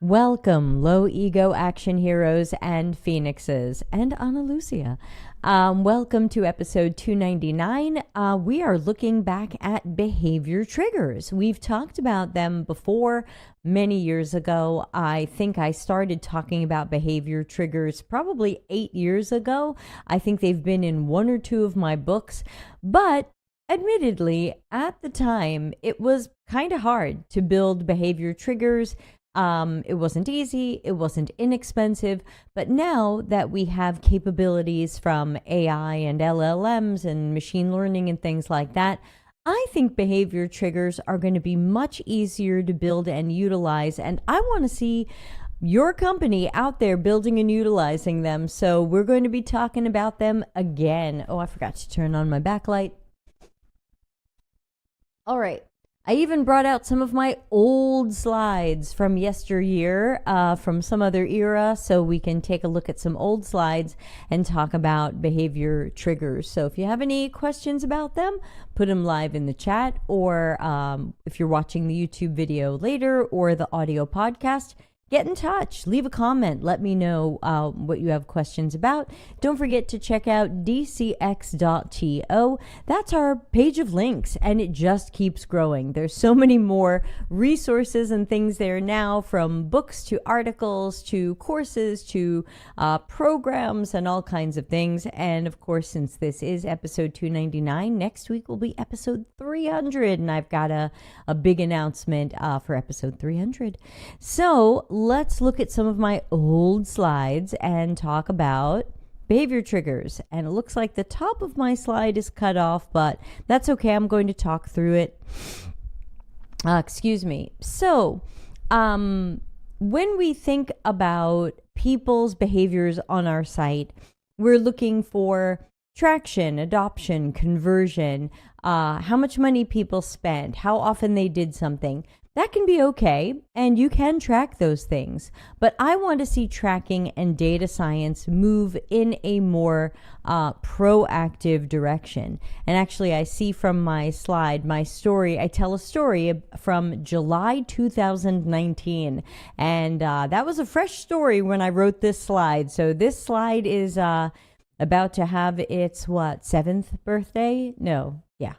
Welcome, low ego action heroes and phoenixes, and Ana Lucia. Welcome to episode 299. We are looking back at behavior triggers. We've talked about them before many years ago. I think I started talking about behavior triggers probably 8 years ago. I think they've been in one or two of my books, but admittedly, at the time, it was kind of hard to build behavior triggers. It wasn't easy, it wasn't inexpensive, but now that we have capabilities from AI and LLMs and machine learning and things like that, I think behavior triggers are going to be much easier to build and utilize, and I want to see your company out there building and utilizing them, so we're going to be talking about them again. Oh, I forgot to turn on my backlight. All right. I even brought out some of my old slides from yesteryear, from some other era, so we can take a look at some old slides and talk about behavior triggers. So if you have any questions about them, put them live in the chat, or if you're watching the YouTube video later or the audio podcast, get in touch, leave a comment, let me know what you have questions about. Don't forget to check out dcx.to. That's our page of links, and it just keeps growing. There's so many more resources and things there now, from books to articles to courses to programs and all kinds of things. And of course, since this is episode 299, next week will be episode 300, and I've got a big announcement for episode 300. So let's look at some of my old slides and talk about behavior triggers. And it looks like the top of my slide is cut off, but that's okay. I'm going to talk through it. Excuse me. So, when we think about people's behaviors on our site, we're looking for traction, adoption, conversion, how much money people spend, how often they did something. That can be okay, and you can track those things, but I want to see tracking and data science move in a more proactive direction. And actually, I see from my slide, my story, I tell a story from July 2019, and that was a fresh story when I wrote this slide. So this slide is about to have its, 7th birthday? No, yeah.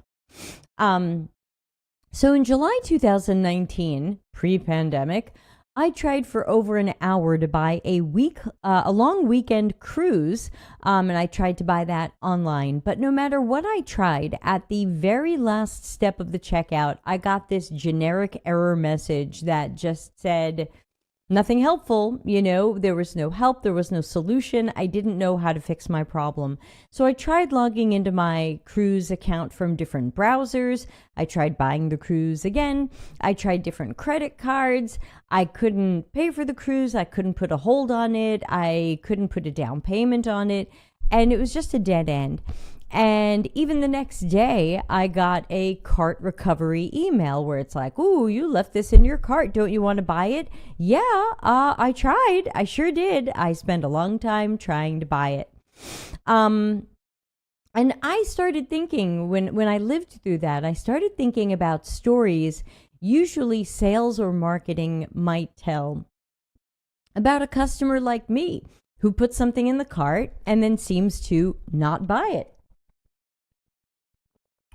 So in July 2019, pre-pandemic, I tried for over an hour to buy a long weekend cruise, and I tried to buy that online. But no matter what I tried, at the very last step of the checkout, I got this generic error message that just said, nothing helpful. There was no help. There was no solution. I didn't know how to fix my problem. So I tried logging into my cruise account from different browsers. I tried buying the cruise again. I tried different credit cards. I couldn't pay for the cruise. I couldn't put a hold on it. I couldn't put a down payment on it. And it was just a dead end. And even the next day, I got a cart recovery email where it's like, ooh, you left this in your cart. Don't you want to buy it? Yeah, I tried. I sure did. I spent a long time trying to buy it. And I started thinking, when I lived through that, I started thinking about stories usually sales or marketing might tell about a customer like me who puts something in the cart and then seems to not buy it.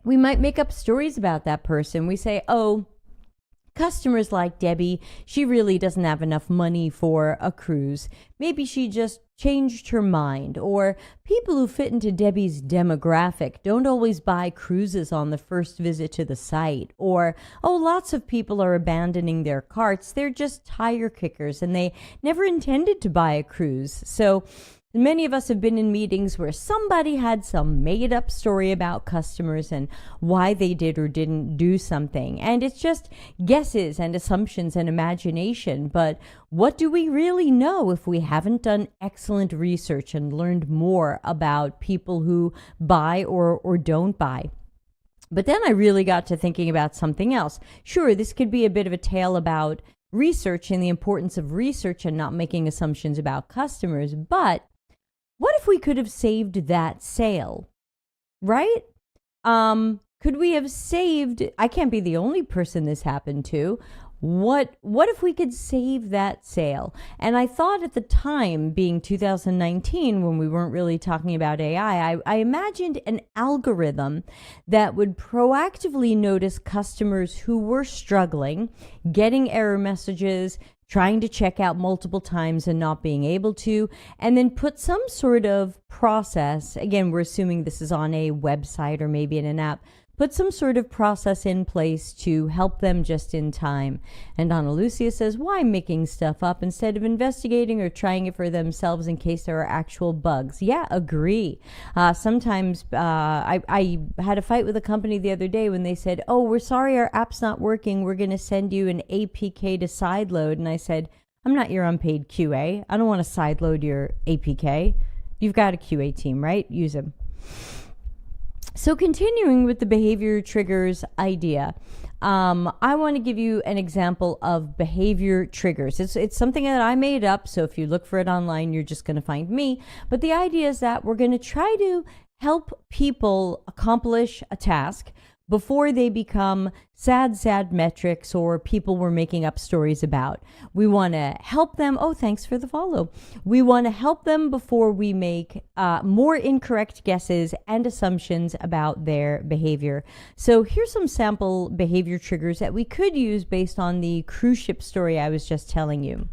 We might make up stories about that person. We say, oh, customers like Debbie, she really doesn't have enough money for a cruise. Maybe she just changed her mind. Or people who fit into Debbie's demographic don't always buy cruises on the first visit to the site. Or, oh, lots of people are abandoning their carts. They're just tire kickers and they never intended to buy a cruise. So many of us have been in meetings where somebody had some made-up story about customers and why they did or didn't do something. And it's just guesses and assumptions and imagination. But what do we really know if we haven't done excellent research and learned more about people who buy or don't buy? But then I really got to thinking about something else. Sure, this could be a bit of a tale about research and the importance of research and not making assumptions about customers, but what if we could have saved that sale, right? Could we have saved, I can't be the only person this happened to. What if we could save that sale? And I thought at the time, being 2019, when we weren't really talking about AI, I imagined an algorithm that would proactively notice customers who were struggling, getting error messages, trying to check out multiple times and not being able to, and then put some sort of process. Again, we're assuming this is on a website or maybe in an app. Put some sort of process in place to help them just in time. And Donna Lucia says, why making stuff up instead of investigating or trying it for themselves in case there are actual bugs? Yeah, agree. Sometimes I had a fight with a company the other day when they said, oh, we're sorry our app's not working. We're going to send you an APK to sideload. And I said, I'm not your unpaid QA. I don't want to sideload your APK. You've got a QA team, right? Use them. So continuing with the behavior triggers idea, I want to give you an example of behavior triggers. It's something that I made up, so if you look for it online, you're just going to find me. But the idea is that we're going to try to help people accomplish a task before they become sad metrics or people we're making up stories about. We want to help them. Oh, thanks for the follow. We want to help them before we make more incorrect guesses and assumptions about their behavior. So here's some sample behavior triggers that we could use based on the cruise ship story I was just telling you.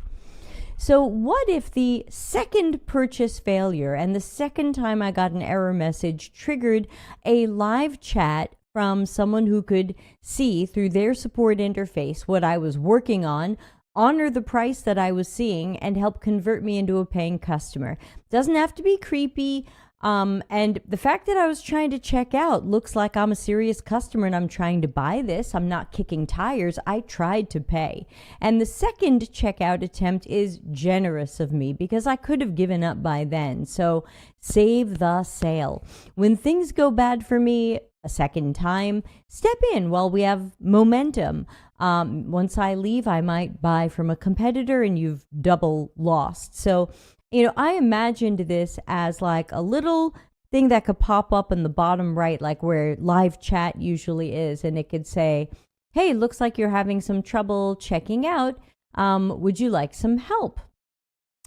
So what if the second purchase failure and the second time I got an error message triggered a live chat from someone who could see through their support interface what I was working on, honor the price that I was seeing, and help convert me into a paying customer? Doesn't have to be creepy. And the fact that I was trying to check out looks like I'm a serious customer and I'm trying to buy this. I'm not kicking tires. I tried to pay. And the second checkout attempt is generous of me because I could have given up by then. So save the sale. When things go bad for me a second time, step in while we have momentum. Once I leave, I might buy from a competitor and you've double lost. So I imagined this as like a little thing that could pop up in the bottom right, like where live chat usually is. And it could say, hey, looks like you're having some trouble checking out. Would you like some help?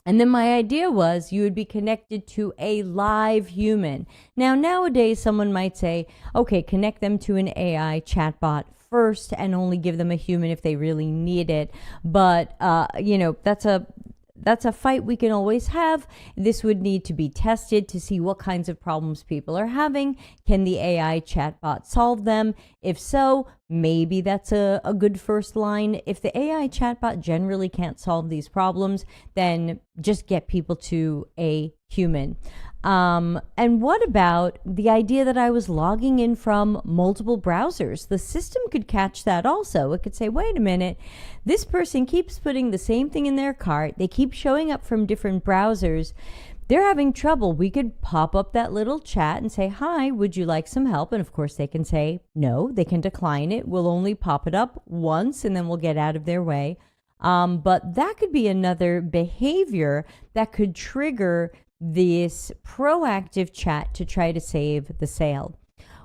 And then my idea was you would be connected to a live human. Now, nowadays, someone might say, okay, connect them to an AI chatbot first and only give them a human if they really need it. But, that's a fight we can always have. This would need to be tested to see what kinds of problems people are having. Can the AI chatbot solve them? If so, maybe that's a good first line. If the AI chatbot generally can't solve these problems, then just get people to a human. And what about the idea that I was logging in from multiple browsers? The system could catch that also. It could say, wait a minute, this person keeps putting the same thing in their cart. They keep showing up from different browsers. They're having trouble. We could pop up that little chat and say, hi, would you like some help? And of course they can say no, they can decline it. We'll only pop it up once and then we'll get out of their way. But that could be another behavior that could trigger this proactive chat to try to save the sale.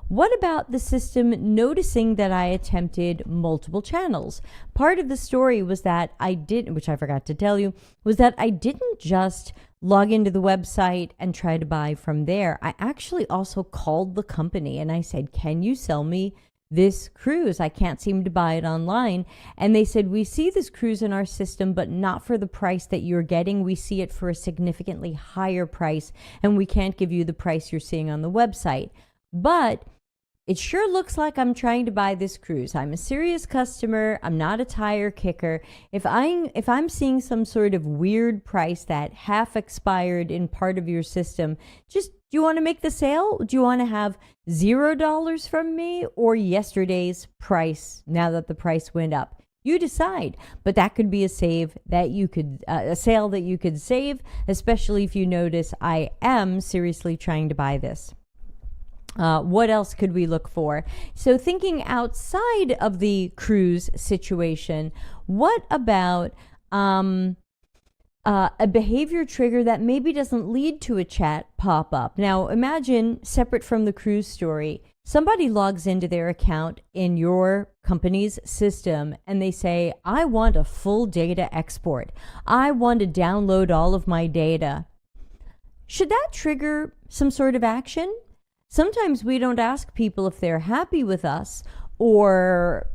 What about the system noticing that I attempted multiple channels? Part of the story was that which I forgot to tell you, was that I didn't just log into the website and try to buy from there. I actually also called the company and I said, can you sell me this cruise? I can't seem to buy it online. And they said, we see this cruise in our system, but not for the price that you're getting. We see it for a significantly higher price, and we can't give you the price you're seeing on the website. But it sure looks like I'm trying to buy this cruise. I'm a serious customer. I'm not a tire kicker. If I'm seeing some sort of weird price that half expired in part of your system, do you want to make the sale? Do you want to have $0 from me or yesterday's price now that the price went up? You decide. But that could be a sale that you could save, especially if you notice I am seriously trying to buy this. What else could we look for? So thinking outside of the cruise situation, what about a behavior trigger that maybe doesn't lead to a chat pop-up? Now imagine, separate from the cruise story, somebody logs into their account in your company's system and they say, I want a full data export. I want to download all of my data. Should that trigger some sort of action? Sometimes we don't ask people if they're happy with us or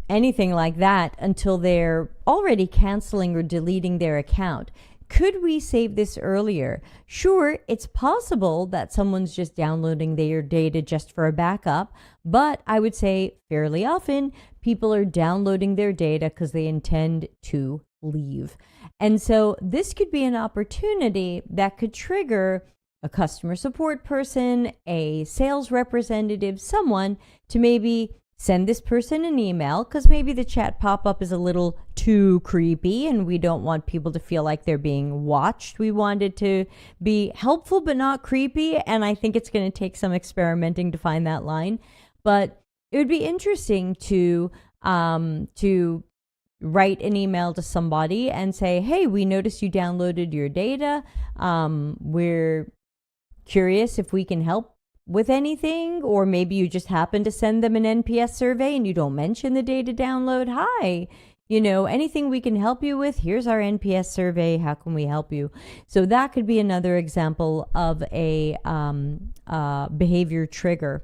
anything like that until they're already canceling or deleting their account. Could we save this earlier? Sure, it's possible that someone's just downloading their data just for a backup, but I would say fairly often people are downloading their data because they intend to leave. And so this could be an opportunity that could trigger a customer support person, a sales representative, someone to maybe send this person an email, because maybe the chat pop-up is a little too creepy and we don't want people to feel like they're being watched. We want it to be helpful but not creepy, and I think it's going to take some experimenting to find that line. But it would be interesting to write an email to somebody and say, hey, we noticed you downloaded your data. We're curious if we can help with anything, or maybe you just happen to send them an NPS survey and you don't mention the data download. Hi, anything we can help you with? Here's our NPS survey. How can we help you? So that could be another example of a behavior trigger.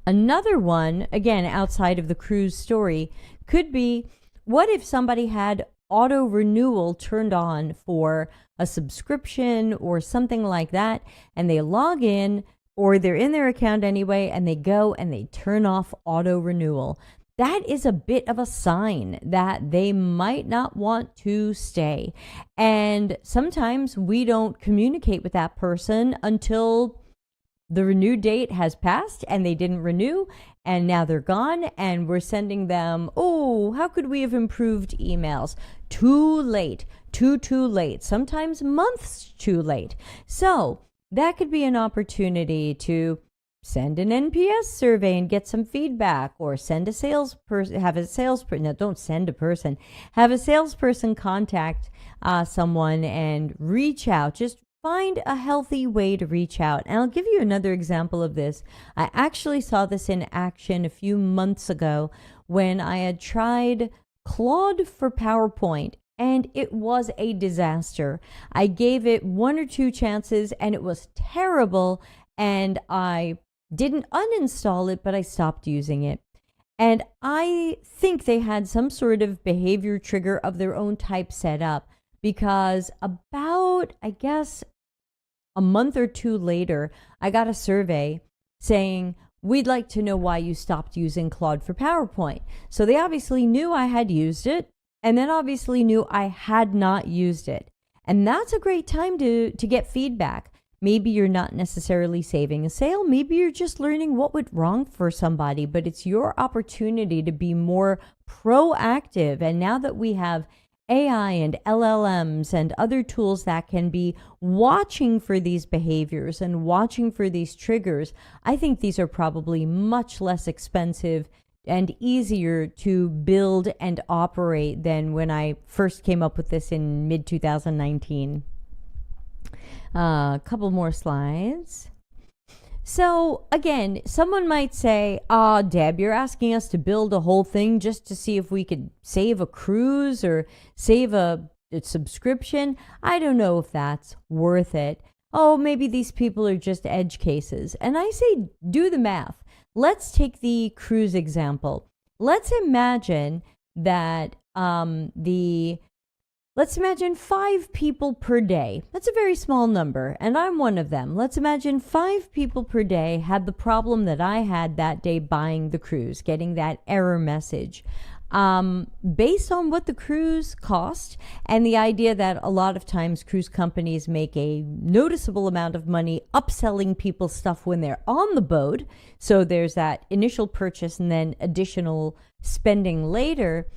Another one, again, outside of the cruise story, could be, what if somebody had auto renewal turned on for a subscription or something like that, and they log in, or they're in their account anyway, and they go and they turn off auto renewal. That is a bit of a sign that they might not want to stay. And sometimes we don't communicate with that person until the renew date has passed and they didn't renew, and now they're gone, and we're sending them, oh, how could we have improved emails? Too late, too late, sometimes months too late. So that could be an opportunity to send an NPS survey and get some feedback, or send a salesperson, have a salesperson contact someone and reach out. Just find a healthy way to reach out. And I'll give you another example of this. I actually saw this in action a few months ago when I had tried Claude for PowerPoint, and it was a disaster. I gave it 1 or 2 chances and it was terrible, and I didn't uninstall it, but I stopped using it. And I think they had some sort of behavior trigger of their own type set up, because about, I guess, a month or 2 later, I got a survey saying, we'd like to know why you stopped using Claude for PowerPoint. So they obviously knew I had used it, and then obviously knew I had not used it. And that's a great time to get feedback. Maybe you're not necessarily saving a sale. Maybe you're just learning what went wrong for somebody, but it's your opportunity to be more proactive. And now that we have AI and LLMs and other tools that can be watching for these behaviors and watching for these triggers, I think these are probably much less expensive and easier to build and operate than when I first came up with this in mid-2019. A couple more slides. So again, someone might say, Deb, you're asking us to build a whole thing just to see if we could save a cruise or save a subscription. I don't know if that's worth it. Oh, maybe these people are just edge cases. And I say, do the math. Let's take the cruise example. Let's imagine that let's imagine 5 people per day. That's a very small number, and I'm one of them. Let's imagine 5 people per day had the problem that I had that day buying the cruise, getting that error message. Based on what the cruise cost, and the idea that a lot of times cruise companies make a noticeable amount of money upselling people stuff when they're on the boat, so there's that initial purchase and then additional spending later.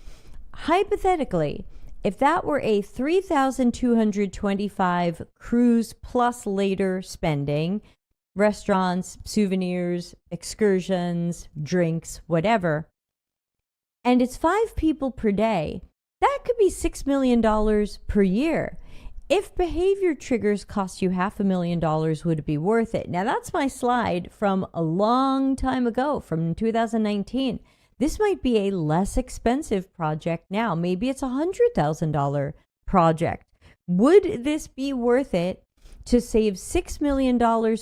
Hypothetically, if that were a $3,225 cruise plus later spending, restaurants, souvenirs, excursions, drinks, whatever, and it's 5 people per day, that could be $6 million per year. If behavior triggers cost you $500,000, would it be worth it? Now, that's my slide from a long time ago, from 2019. This might be a less expensive project now. Maybe it's a $100,000 project. Would this be worth it to save $6 million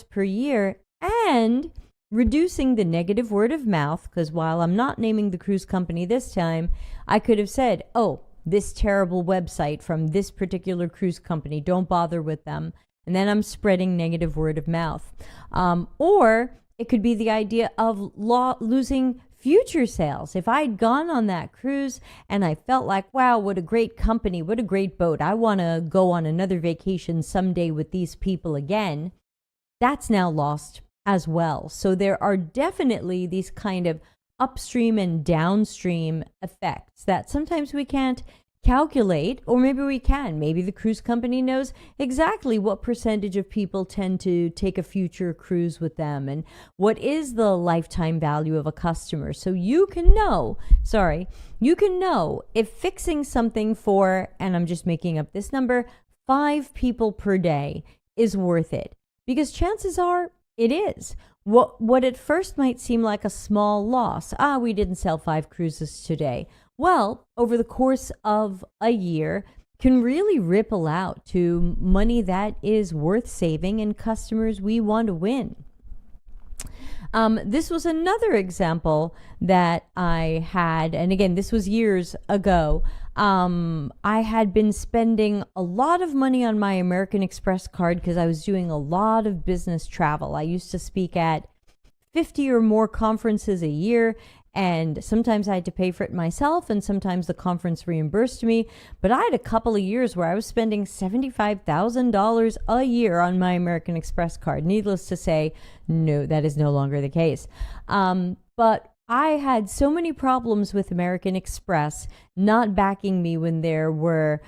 per year and reducing the negative word of mouth? Because while I'm not naming the cruise company this time, I could have said, oh, this terrible website from this particular cruise company, don't bother with them. And then I'm spreading negative word of mouth. Or it could be the idea of losing future sales. If I'd gone on that cruise and I felt like, wow, what a great company, what a great boat, I want to go on another vacation someday with these people again, that's now lost as well. So there are definitely these kind of upstream and downstream effects that sometimes we can't calculate, or maybe we can. Maybe the cruise company knows exactly what percentage of people tend to take a future cruise with them and what is the lifetime value of a customer. So you can know if fixing something for, and I'm just making up this number, 5 people per day is worth it, because chances are it is. What at first might seem like a small loss, we didn't sell 5 cruises today, well, over the course of a year can really ripple out to money that is worth saving and customers we want to win. This was another example that I had, and again, this was years ago. I had been spending a lot of money on my American Express card because I was doing a lot of business travel. I used to speak at 50 or more conferences a year, and sometimes I had to pay for it myself, and sometimes the conference reimbursed me. But I had a couple of years where I was spending $75,000 a year on my American Express card. Needless to say, no, that is no longer the case. But I had so many problems with American Express not backing me when there were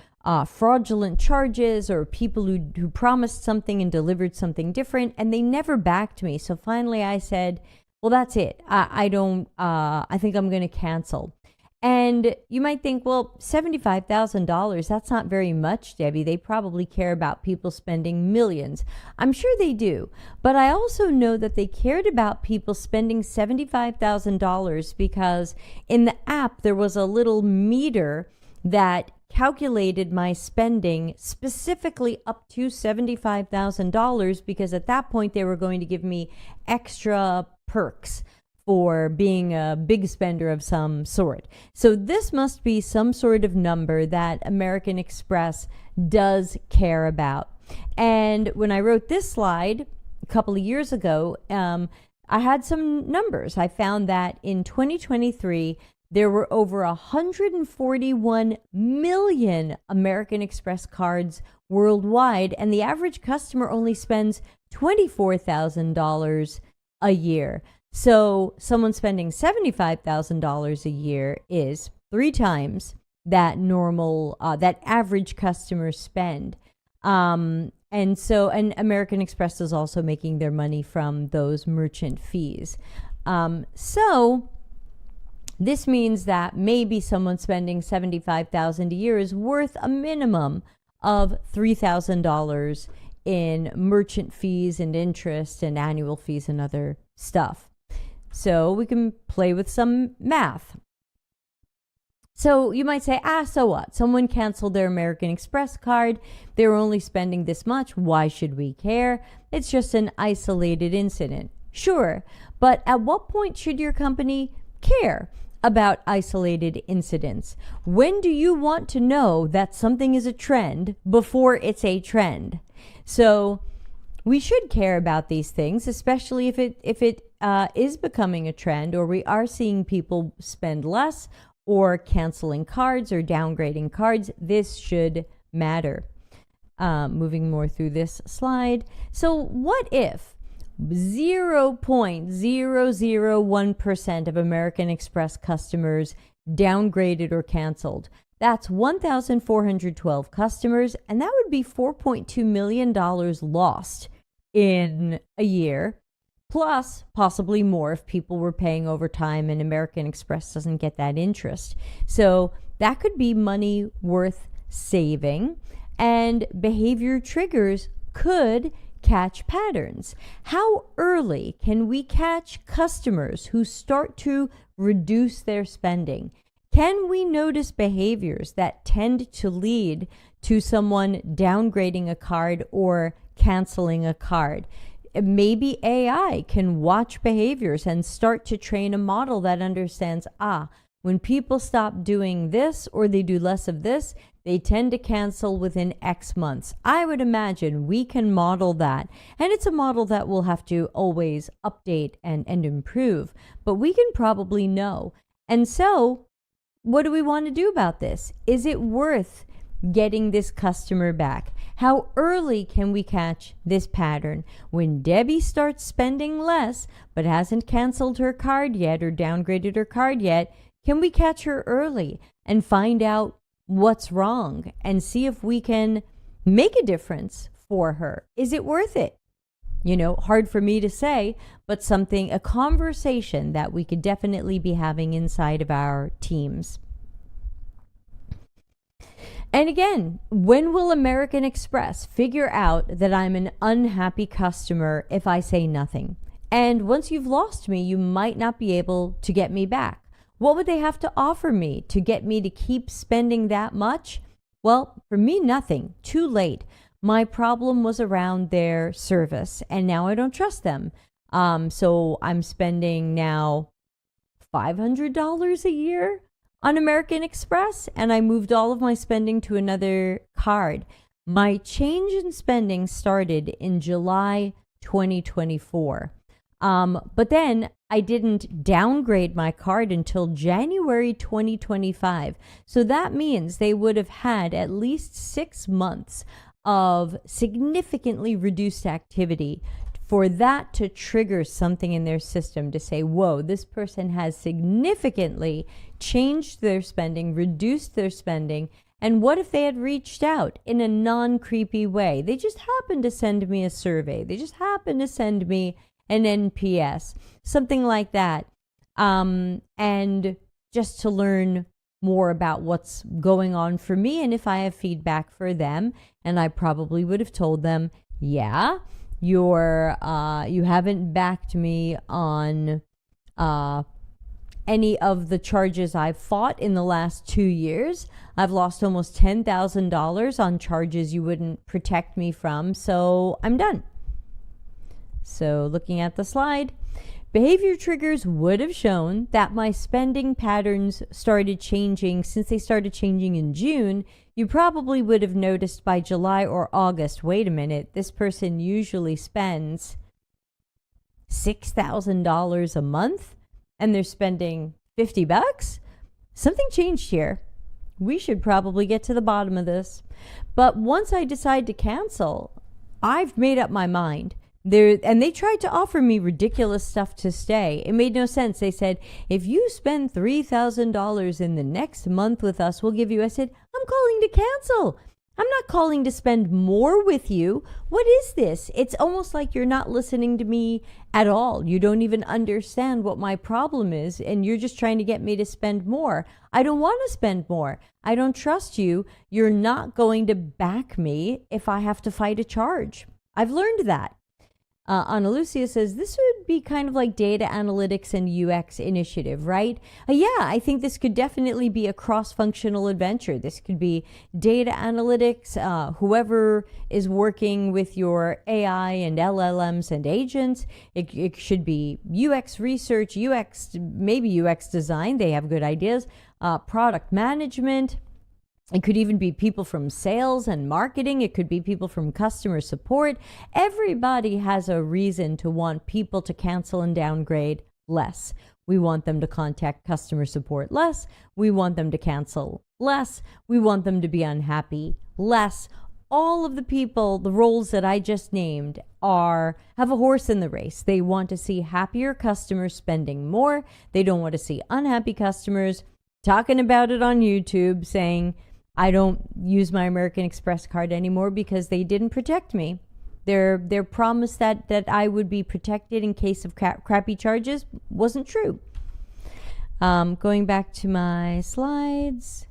fraudulent charges or people who promised something and delivered something different, and they never backed me. So finally I said, well, that's it. I think I'm going to cancel. And you might think, well, $75,000, that's not very much, Debbie. They probably care about people spending millions. I'm sure they do. But I also know that they cared about people spending $75,000 because in the app, there was a little meter that calculated my spending specifically up to $75,000, because at that point they were going to give me extra perks for being a big spender of some sort. So this must be some sort of number that American Express does care about. And when I wrote this slide a couple of years ago, I had some numbers. I found that in 2023, there were over 141 million American Express cards worldwide, and the average customer only spends $24,000 a year. So someone spending $75,000 a year is 3 times that that average customer spend. And American Express is also making their money from those merchant fees. So this means that maybe someone spending $75,000 a year is worth a minimum of $3,000 in merchant fees and interest and annual fees and other stuff. So we can play with some math. So you might say, so what? Someone canceled their American Express card. They were only spending this much. Why should we care? It's just an isolated incident. Sure, but at what point should your company care about isolated incidents? When do you want to know that something is a trend before it's a trend? So we should care about these things, especially if it is becoming a trend, or we are seeing people spend less or canceling cards or downgrading cards. This should matter. Moving more through this slide. So what if 0.001% of American Express customers downgraded or canceled? That's 1,412 customers, and that would be $4.2 million lost in a year, plus possibly more if people were paying overtime and American Express doesn't get that interest. So that could be money worth saving. and behavior triggers could catch patterns. How early can we catch customers who start to reduce their spending? Can we notice behaviors that tend to lead to someone downgrading a card or canceling a card? Maybe AI can watch behaviors and start to train a model that understands, when people stop doing this or they do less of this, they tend to cancel within X months. I would imagine we can model that. And it's a model that we'll have to always update and improve, but we can probably know. And so, what do we want to do about this? Is it worth getting this customer back? How early can we catch this pattern? When Debbie starts spending less but hasn't canceled her card yet or downgraded her card yet, can we catch her early and find out what's wrong and see if we can make a difference for her? Is it worth it? Hard for me to say, but a conversation that we could definitely be having inside of our teams. And again, when will American Express figure out that I'm an unhappy customer if I say nothing? And once you've lost me, you might not be able to get me back. What would they have to offer me to get me to keep spending that much? Well, for me, nothing. Too late. My problem was around their service, and now I don't trust them. So I'm spending now $500 a year on American Express, and I moved all of my spending to another card. My change in spending started in July 2024. But then I didn't downgrade my card until January 2025. So that means they would have had at least 6 months of significantly reduced activity for that to trigger something in their system to say, whoa, this person has significantly changed their spending, reduced their spending. And what if they had reached out in a non-creepy way? They just happened to send me a survey. They just happened to send me an NPS, something like that. And just to learn more about what's going on for me and if I have feedback for them. And I probably would have told them, yeah, you haven't backed me on any of the charges I've fought in the last 2 years. I've lost almost $10,000 on charges you wouldn't protect me from, so I'm done. So looking at the slide, behavior triggers would have shown that my spending patterns started changing. Since they started changing in June, you probably would have noticed by July or August, wait a minute, this person usually spends $6,000 a month and they're spending $50. Something changed here. We should probably get to the bottom of this. But once I decide to cancel, I've made up my mind. They tried to offer me ridiculous stuff to stay. It made no sense. They said, if you spend $3,000 in the next month with us, we'll give you. I said, I'm calling to cancel. I'm not calling to spend more with you. What is this? It's almost like you're not listening to me at all. You don't even understand what my problem is, and you're just trying to get me to spend more. I don't want to spend more. I don't trust you. You're not going to back me if I have to fight a charge. I've learned that. Ana Lucia says, this would be kind of like data analytics and UX initiative, right? Yeah, I think this could definitely be a cross-functional adventure. This could be data analytics, whoever is working with your AI and LLMs and agents. It should be UX research, maybe UX design. They have good ideas. Product management. It could even be people from sales and marketing. It could be people from customer support. Everybody has a reason to want people to cancel and downgrade less. We want them to contact customer support less. We want them to cancel less. We want them to be unhappy less. All of the people, the roles that I just named have a horse in the race. They want to see happier customers spending more. They don't want to see unhappy customers talking about it on YouTube saying, I don't use my American Express card anymore because they didn't protect me. Their promise that I would be protected in case of crappy charges wasn't true. Going back to my slides.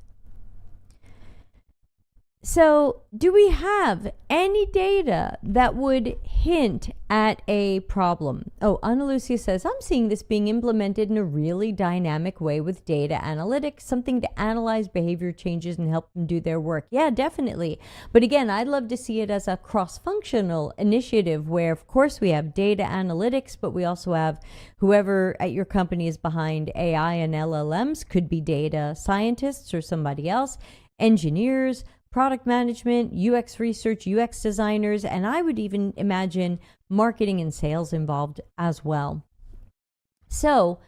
So, do we have any data that would hint at a problem? Oh, Ana Lucia says, I'm seeing this being implemented in a really dynamic way with data analytics, something to analyze behavior changes and help them do their work. Yeah, definitely. But again, I'd love to see it as a cross-functional initiative where, of course, we have data analytics, but we also have whoever at your company is behind AI and LLMs, could be data scientists or somebody else, engineers, product management, UX research, UX designers, and I would even imagine marketing and sales involved as well. So,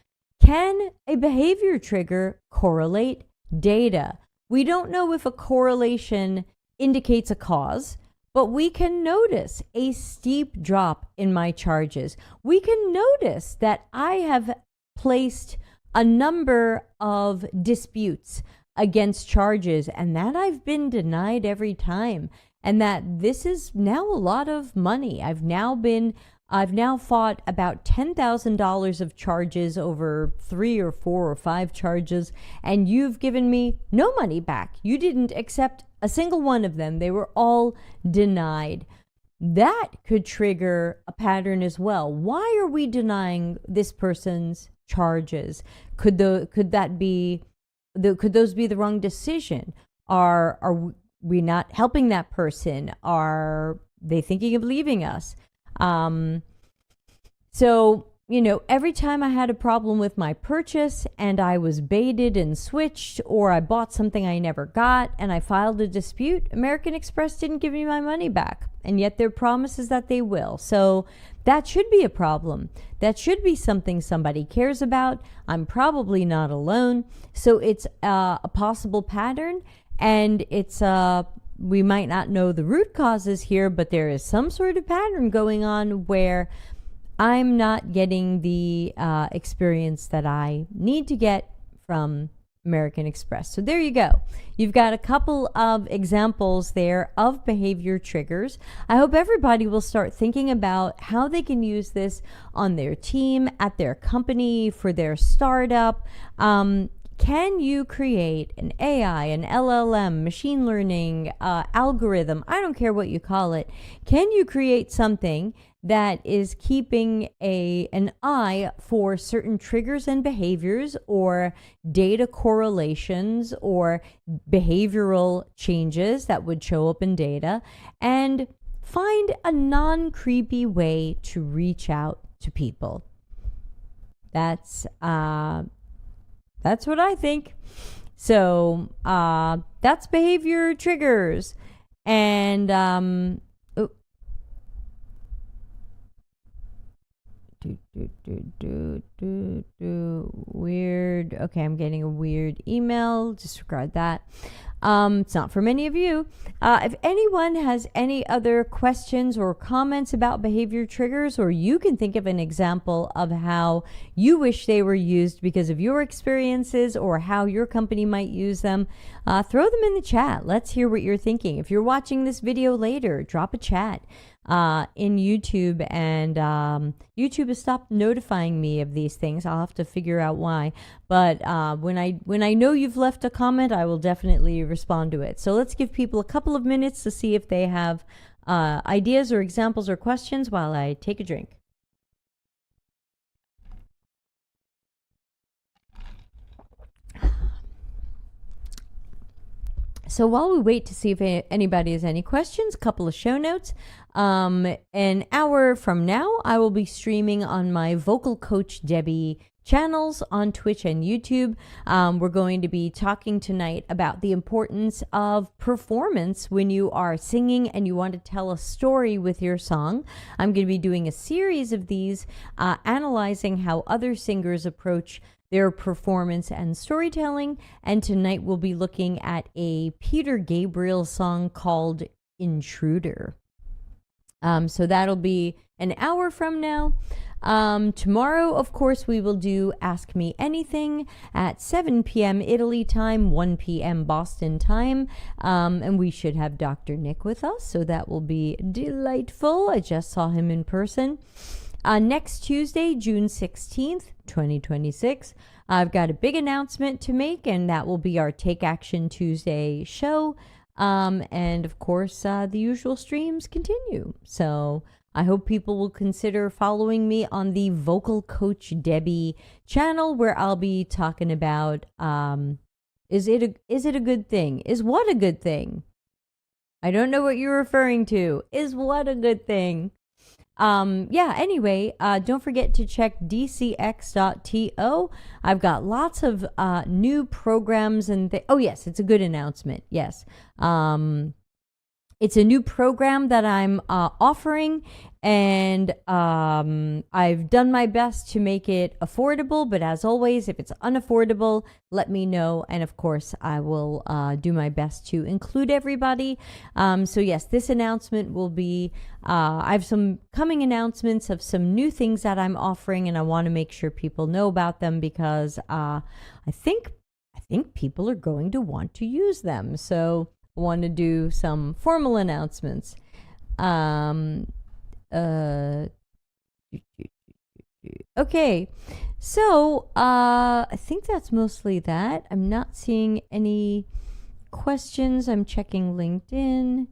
can a behavior trigger correlate data? We don't know if a correlation indicates a cause, but we can notice a steep drop in my charges. We can notice that I have placed a number of disputes against charges and that I've been denied every time, and that this is now a lot of money. I've now fought about $10,000 of charges over 3 or 4 or 5 charges, and you've given me no money back. You didn't accept a single one of them. They were all denied. That could trigger a pattern as well. Why are we denying this person's charges? Could those be the wrong decision? Are we not helping that person? Are they thinking of leaving us? So, every time I had a problem with my purchase and I was baited and switched, or I bought something I never got and I filed a dispute, American Express didn't give me my money back. And yet their promise is that they will. So that should be a problem. That should be something somebody cares about. I'm probably not alone. So it's a possible pattern, and we might not know the root causes here, but there is some sort of pattern going on where I'm not getting the experience that I need to get from American Express. So there you go. You've got a couple of examples there of behavior triggers. I hope everybody will start thinking about how they can use this on their team, at their company, for their startup. Can you create an AI, an LLM, machine learning algorithm? I don't care what you call it. Can you create something that is keeping an eye for certain triggers and behaviors, or data correlations, or behavioral changes that would show up in data, and find a non-creepy way to reach out to people? That's what I think. So that's behavior triggers. And weird. Okay, I'm getting a weird email. Disregard that. It's not from any of you. If anyone has any other questions or comments about behavior triggers, or you can think of an example of how you wish they were used because of your experiences, or how your company might use them, throw them in the chat. Let's hear what you're thinking. If you're watching this video later, drop a chat in YouTube, and YouTube has stopped notifying me of these things. I'll have to figure out why. But when I know you've left a comment, I will definitely respond to it. So let's give people a couple of minutes to see if they have ideas or examples or questions while I take a drink. So while we wait to see if anybody has any questions, a couple of show notes. An hour from now, I will be streaming on my Vocal Coach Debbie channels on Twitch and YouTube. We're going to be talking tonight about the importance of performance when you are singing and you want to tell a story with your song. I'm going to be doing a series of these, analyzing how other singers approach their performance and storytelling. And tonight we'll be looking at a Peter Gabriel song called Intruder. So that'll be an hour from now. Tomorrow, of course, we will do Ask Me Anything at 7 p.m. Italy time, 1 p.m. Boston time. And we should have Dr. Nick with us, so that will be delightful. I just saw him in person. Next Tuesday, June 16th, 2026, I've got a big announcement to make, and that will be our Take Action Tuesday show. And of course, the usual streams continue. So I hope people will consider following me on the Vocal Coach Debbie channel, where I'll be talking about is it a good thing? Is what a good thing? I don't know what you're referring to. Is what a good thing? Yeah, anyway, don't forget to check dcx.to. I've got lots of new programs and oh yes, it's a good announcement. Yes. It's a new program that I'm offering, and I've done my best to make it affordable. But as always, if it's unaffordable, let me know. And of course, I will do my best to include everybody. So yes, this announcement will be, I have some coming announcements of some new things that I'm offering, and I want to make sure people know about them because I think people are going to want to use them. So want to do some formal announcements. Okay, so I think that's mostly that. I'm not seeing any questions. I'm checking LinkedIn.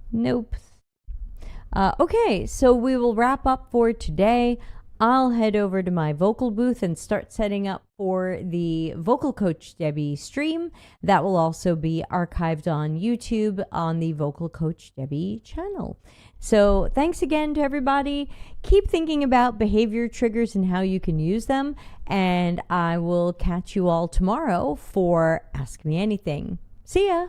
Nope. Okay, so we will wrap up for today. I'll head over to my vocal booth and start setting up for the Vocal Coach Debbie stream. That will also be archived on YouTube on the Vocal Coach Debbie channel. So thanks again to everybody. Keep thinking about behavior triggers and how you can use them. And I will catch you all tomorrow for Ask Me Anything. See ya.